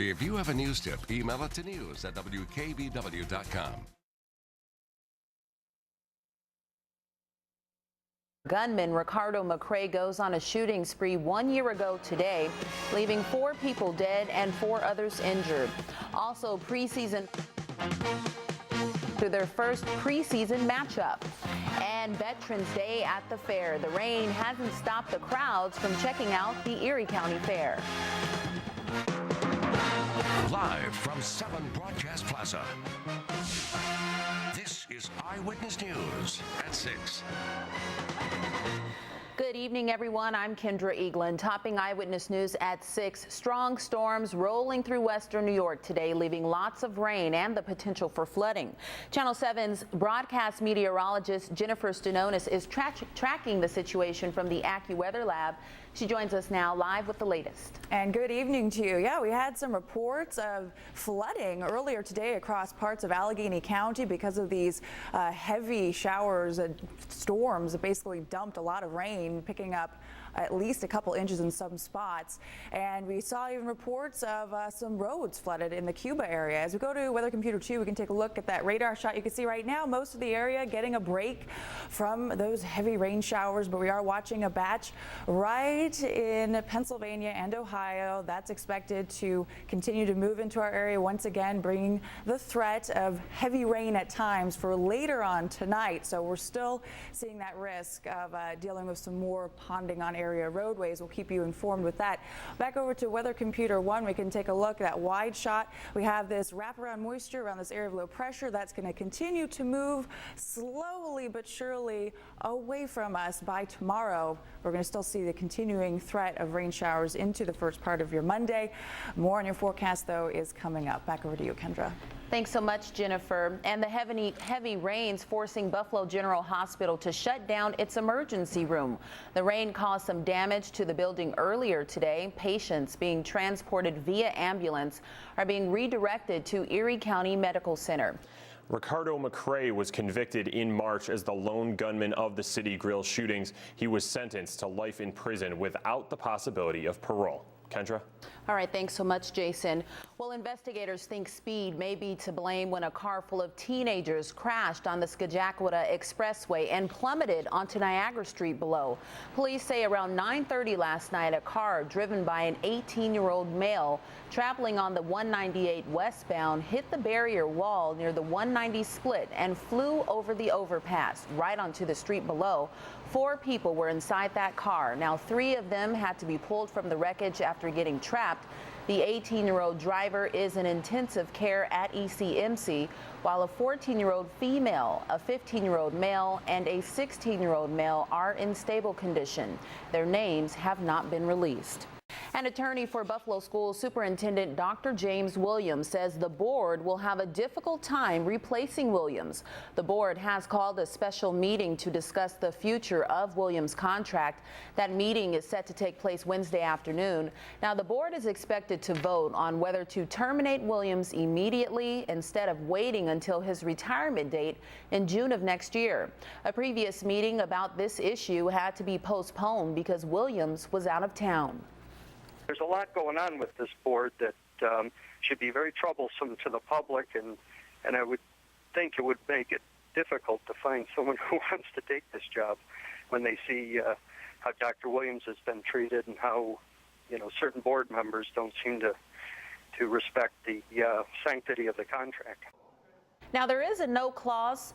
If you have a news tip, email it to news@WKBW.com. Gunman Ricardo McCrae goes on a shooting spree 1 year ago today, leaving 4 people dead and 4 others injured. Also preseason to their first preseason matchup. And Veterans Day at the fair. The rain hasn't stopped the crowds from checking out the Erie County Fair. Live from 7 Broadcast Plaza. This is Eyewitness News at 6. Good evening, everyone. I'm Kendra Eaglin. Topping Eyewitness News at 6. Strong storms rolling through western New York today, leaving lots of rain and the potential for flooding. Channel 7's broadcast meteorologist Jennifer Stanonis is tracking the situation from the AccuWeather Lab. She joins us now live with the latest. And good evening to you. Yeah, we had some reports of flooding earlier today across parts of Allegheny County because of these heavy showers and storms that basically dumped a lot of rain, picking up at least a couple inches in some spots. And we saw even reports of some roads flooded in the Cuba area. As we go to Weather Computer 2, we can take a look at that radar shot. You can see right now most of the area getting a break from those heavy rain showers, but we are watching a batch right in Pennsylvania and Ohio. That's expected to continue to move into our area once again, bringing the threat of heavy rain at times for later on tonight. So we're still seeing that risk of dealing with some more ponding on area roadways. We'll keep you informed with that. Back over to Weather Computer 1, we can take a look at that wide shot. We have this wraparound moisture around this area of low pressure that's going to continue to move slowly but surely away from us. By tomorrow, we're going to still see the continuing threat of rain showers into the first part of your Monday. More on your forecast, though, is coming up. Back over to you, Kendra. Thanks so much, Jennifer. And the heavy rains forcing Buffalo General Hospital to shut down its emergency room. The rain caused some damage to the building earlier today. Patients being transported via ambulance are being redirected to Erie County Medical Center. Ricardo McCrae was convicted in March as the lone gunman of the City Grill shootings. He was sentenced to life in prison without the possibility of parole. Kendra? All right, thanks so much, Jason. Well, investigators think speed may be to blame when a car full of teenagers crashed on the Scajaquada Expressway and plummeted onto Niagara Street below. Police say around 9:30 last night, a car driven by an 18-year-old male traveling on the 198 westbound hit the barrier wall near the 190 split and flew over the overpass right onto the street below. 4 people were inside that car. Now 3 of them had to be pulled from the wreckage after getting trapped. The 18-year-old driver is in intensive care at ECMC, while a 14-year-old female, a 15-year-old male, and a 16-year-old male are in stable condition. Their names have not been released. An attorney for Buffalo School Superintendent Dr. James Williams says the board will have a difficult time replacing Williams. The board has called a special meeting to discuss the future of Williams' contract. That meeting is set to take place Wednesday afternoon. Now, the board is expected to vote on whether to terminate Williams immediately instead of waiting until his retirement date in June of next year. A previous meeting about this issue had to be postponed because Williams was out of town. There's a lot going on with this board that should be very troublesome to the public, and I would think it would make it difficult to find someone who wants to take this job when they see how Dr. Williams has been treated and how, certain board members don't seem to respect the sanctity of the contract. Now, there is a no-fault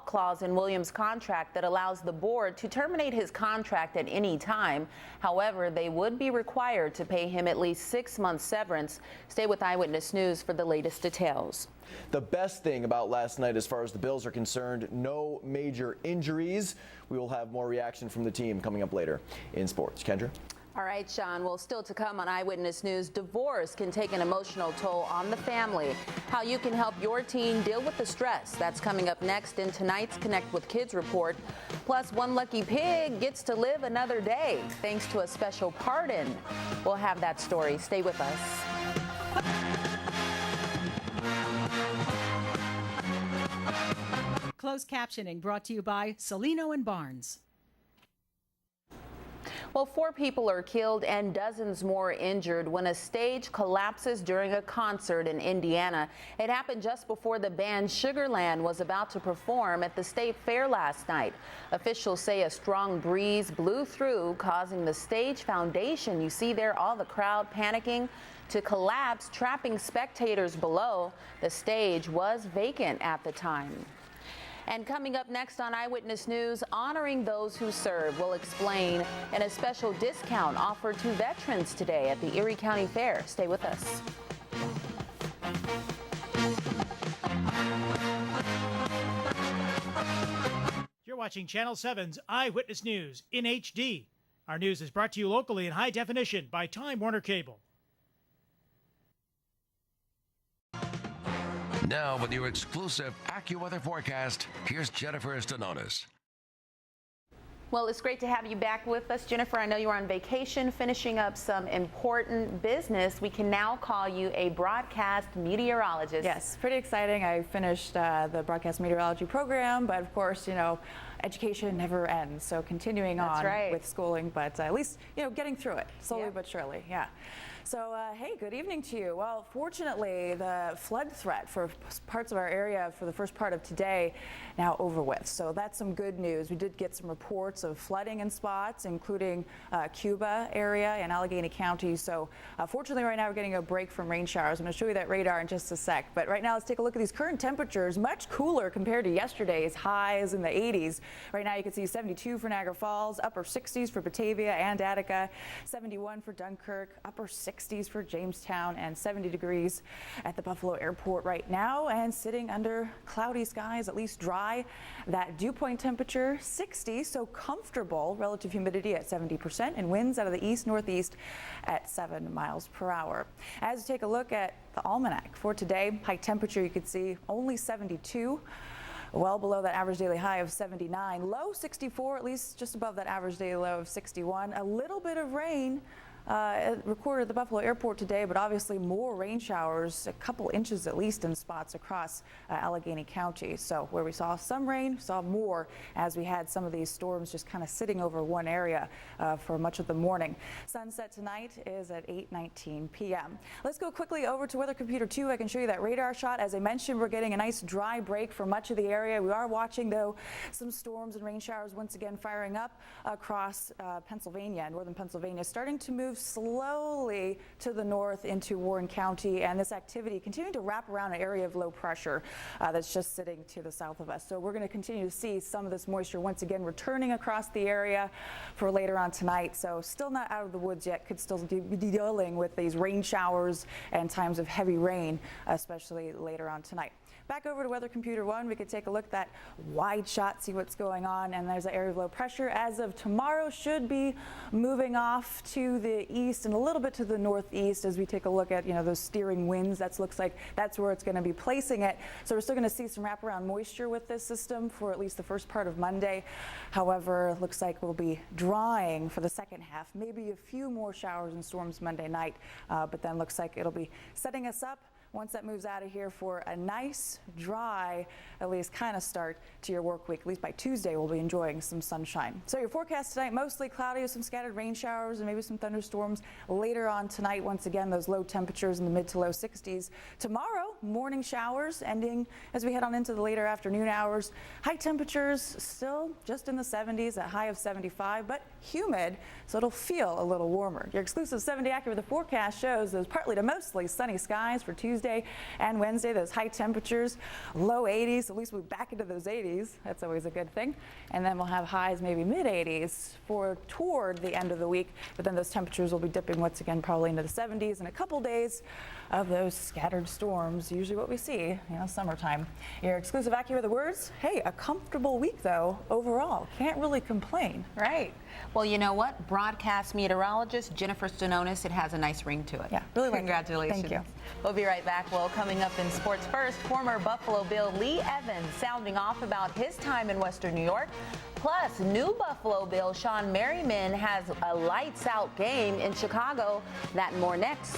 clause in Williams' contract that allows the board to terminate his contract at any time. However, they would be required to pay him at least 6 months severance. Stay with Eyewitness News for the latest details. The best thing about last night as far as the Bills are concerned, no major injuries. We will have more reaction from the team coming up later in sports. Kendra? All right, Sean. Well, still to come on Eyewitness News, divorce can take an emotional toll on the family. How you can help your teen deal with the stress. That's coming up next in tonight's Connect with Kids report. Plus, one lucky pig gets to live another day thanks to a special pardon. We'll have that story. Stay with us. Closed captioning brought to you by Solino and Barnes. Well, 4 people are killed and dozens more injured when a stage collapses during a concert in Indiana. It happened just before the band Sugarland was about to perform at the state fair last night. Officials say a strong breeze blew through, causing the stage foundation, you see there, all the crowd panicking, to collapse, trapping spectators below. The stage was vacant at the time. And coming up next on Eyewitness News, honoring those who serve. We'll explain in a special discount offered to veterans today at the Erie County Fair. Stay with us. You're watching Channel 7's Eyewitness News in HD. Our news is brought to you locally in high definition by Time Warner Cable. Now with your exclusive AccuWeather forecast, here's Jennifer Stanonis. Well, it's great to have you back with us, Jennifer. I know you were on vacation finishing up some important business. We can now call you a broadcast meteorologist. Yes, pretty exciting. I finished the broadcast meteorology program, but of course, you know, education never ends. So continuing on with schooling, but at least, you know, getting through it slowly but surely. Yeah. So, hey, good evening to you. Well, fortunately, the flood threat for parts of our area for the first part of today now over with. So that's some good news. We did get some reports of flooding in spots, including Cuba area and Allegheny County. So fortunately, right now we're getting a break from rain showers. I'm going to show you that radar in just a sec. But right now, let's take a look at these current temperatures. Much cooler compared to yesterday's highs in the 80s. Right now, you can see 72 for Niagara Falls, upper 60s for Batavia and Attica, 71 for Dunkirk, upper 60s for Jamestown, and 70 degrees at the Buffalo Airport right now, and sitting under cloudy skies, at least dry. That dew point temperature 60, so comfortable. Relative humidity at 70%, and winds out of the east northeast at 7 miles per hour. As you take a look at the almanac for today, high temperature you can see only 72. Well below that average daily high of 79, low 64, at least just above that average daily low of 61. A little bit of rain recorded at the Buffalo Airport today, but obviously more rain showers, a couple inches at least in spots across Allegheny County. So where we saw some rain, saw more as we had some of these storms just kind of sitting over one area for much of the morning. Sunset tonight is at 8:19 p.m. Let's go quickly over to Weather Computer 2. I can show you that radar shot. As I mentioned, we're getting a nice dry break for much of the area. We are watching, though, some storms and rain showers once again firing up across Pennsylvania, northern Pennsylvania, starting to move slowly to the north into Warren County, and this activity continuing to wrap around an area of low pressure that's just sitting to the south of us. So we're going to continue to see some of this moisture once again returning across the area for later on tonight. So still not out of the woods yet, could still be dealing with these rain showers and times of heavy rain, especially later on tonight. Back over to Weather Computer 1, we could take a look at that wide shot, see what's going on, and there's an area of low pressure. As of tomorrow, should be moving off to the east and a little bit to the northeast as we take a look at, you know, those steering winds. That looks like that's where it's going to be placing it. So we're still going to see some wraparound moisture with this system for at least the first part of Monday. However, looks like we'll be drying for the second half, maybe a few more showers and storms Monday night, but then looks like it'll be setting us up once that moves out of here for a nice, dry, at least kind of start to your work week. At least by Tuesday, we'll be enjoying some sunshine. So your forecast tonight, mostly cloudy with some scattered rain showers and maybe some thunderstorms later on tonight. Once again, those low temperatures in the mid to low 60s. Tomorrow, morning showers ending as we head on into the later afternoon hours. High temperatures still just in the 70s, a high of 75, but humid, so it'll feel a little warmer. Your exclusive 7-day AccuWeather forecast shows those partly to mostly sunny skies for Tuesday and Wednesday. Those high temperatures, low 80s, at least we're back into those 80s. That's always a good thing. And then we'll have highs maybe mid 80s for toward the end of the week, but then those temperatures will be dipping once again probably into the 70s in a couple days of those scattered storms, usually what we see, you know, summertime. Your exclusive AccuWeather words, hey, a comfortable week though overall. Can't really complain. Right. Well, you know what? Broadcast meteorologist Jennifer Stanonis, it has a nice ring to it. Yeah, really. Congratulations. Thank you. We'll be right back. Well, coming up in sports first, former Buffalo Bill Lee Evans sounding off about his time in Western New York. Plus, new Buffalo Bill Sean Merriman has a lights out game in Chicago. That and more next.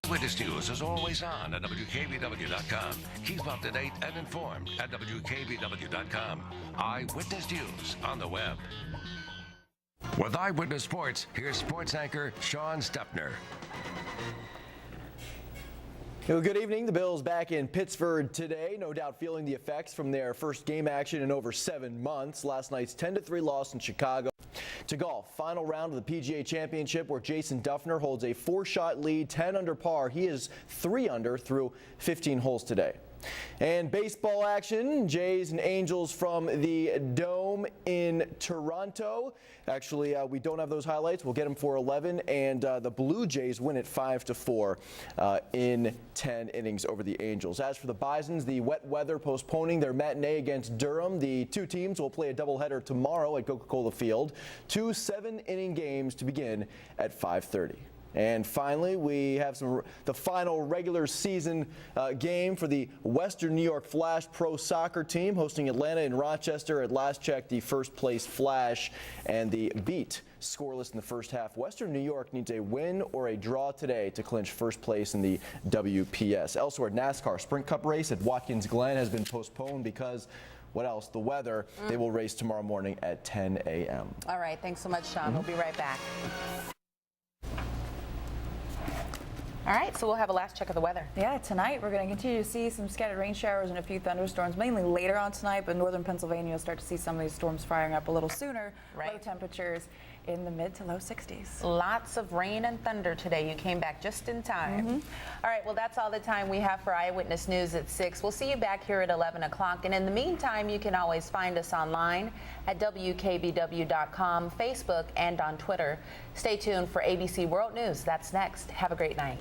Eyewitness Eyewitness News is always on at WKBW.com. Keep up to date and informed at WKBW.com. Eyewitness News on the web. With Eyewitness Sports, here's sports anchor Sean Stepner. Well, good evening. The Bills back in Pittsburgh today, no doubt feeling the effects from their first game action in over 7 months. Last night's 10-3 loss in Chicago. To golf, final round of the PGA Championship where Jason Duffner holds a 4-shot lead, 10 under par. He is 3 under through 15 holes today. And baseball action, Jays and Angels from the Dome in Toronto. Actually, we don't have those highlights. We'll get them for 11. And the Blue Jays win it 5-4 in 10 innings over the Angels. As for the Bisons, the wet weather postponing their matinee against Durham. The two teams will play a doubleheader tomorrow at Coca-Cola Field. 2 7-inning games to begin at 5:30. And finally, we have the final regular season game for the Western New York Flash Pro Soccer team hosting Atlanta and Rochester. At last check, the first place Flash and the Beat scoreless in the first half. Western New York needs a win or a draw today to clinch first place in the WPS. Elsewhere, NASCAR Sprint Cup race at Watkins Glen has been postponed because what else? The weather. They will race tomorrow morning at 10 a.m. All right. Thanks so much, Sean. We'll be right back. All right, so we'll have a last check of the weather. Yeah, tonight we're going to continue to see some scattered rain showers and a few thunderstorms, mainly later on tonight, but northern Pennsylvania will start to see some of these storms firing up a little sooner. Right. Low temperatures in the mid to low 60s. Lots of rain and thunder today. You came back just in time. All right, well, that's all the time we have for Eyewitness News at 6. We'll see you back here at 11 o'clock. And in the meantime, you can always find us online at WKBW.com, Facebook, and on Twitter. Stay tuned for ABC World News. That's next. Have a great night.